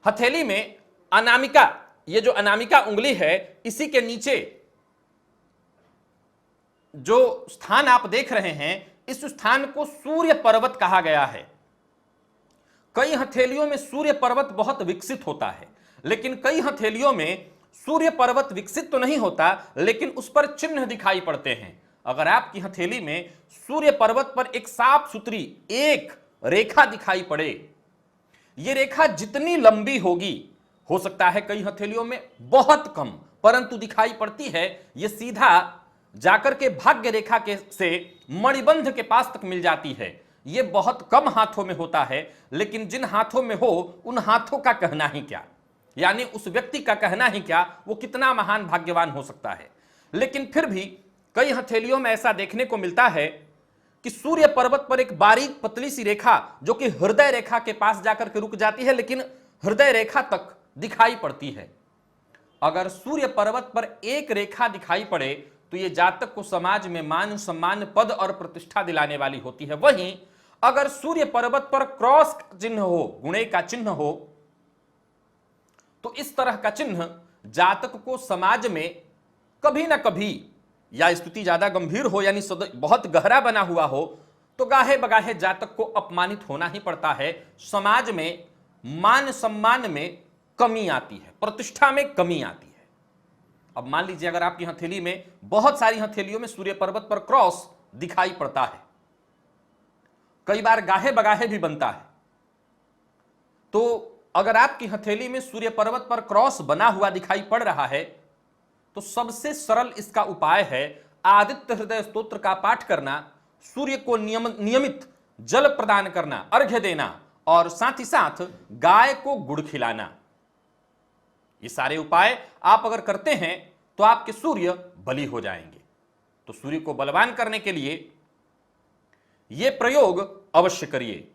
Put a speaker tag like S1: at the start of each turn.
S1: हथेली में अनामिका, ये जो अनामिका उंगली है, इसी के नीचे जो स्थान आप देख रहे हैं, इस स्थान को सूर्य पर्वत कहा गया है। कई हथेलियों में सूर्य पर्वत बहुत विकसित होता है, लेकिन कई हथेलियों में सूर्य पर्वत विकसित तो नहीं होता, लेकिन उस पर चिन्ह दिखाई पड़ते हैं। अगर आपकी हथेली में सूर्य पर्वत पर एक साफ सुथरी एक रेखा दिखाई पड़े, यह रेखा जितनी लंबी होगी, हो सकता है कई हथेलियों में बहुत कम, परंतु दिखाई पड़ती है, यह सीधा जाकर के भाग्य रेखा के से मणिबंध के पास तक मिल जाती है। यह बहुत कम हाथों में होता है, लेकिन जिन हाथों में हो उन हाथों का कहना ही क्या, यानी उस व्यक्ति का कहना ही क्या, वो कितना महान भाग्यवान हो सकता है। लेकिन फिर भी कई हथेलियों में ऐसा देखने को मिलता है कि सूर्य पर्वत पर एक बारीक पतली सी रेखा जो कि हृदय रेखा के पास जाकर के रुक जाती है, लेकिन हृदय रेखा तक दिखाई पड़ती है। अगर सूर्य पर्वत पर एक रेखा दिखाई पड़े तो यह जातक को समाज में मान सम्मान, पद और प्रतिष्ठा दिलाने वाली होती है। वहीं अगर सूर्य पर्वत पर क्रॉस चिन्ह हो, गुणे का चिन्ह हो, तो इस तरह का चिन्ह जातक को समाज में कभी ना कभी, या स्थिति ज्यादा गंभीर हो यानी बहुत गहरा बना हुआ हो, तो गाहे बगाहे जातक को अपमानित होना ही पड़ता है। समाज में मान सम्मान में कमी आती है, प्रतिष्ठा में कमी आती है। अब मान लीजिए अगर आपकी हथेली में, बहुत सारी हथेलियों में सूर्य पर्वत पर क्रॉस दिखाई पड़ता है, कई बार गाहे बगाहे भी बनता है, तो अगर आपकी हथेली में सूर्य पर्वत पर क्रॉस बना हुआ दिखाई पड़ रहा है, तो सबसे सरल इसका उपाय है आदित्य हृदय स्तोत्र का पाठ करना, सूर्य को नियमित जल प्रदान करना, अर्घ्य देना, और साथ ही साथ गाय को गुड़ खिलाना। ये सारे उपाय आप अगर करते हैं तो आपके सूर्य बली हो जाएंगे। तो सूर्य को बलवान करने के लिए यह प्रयोग अवश्य करिए।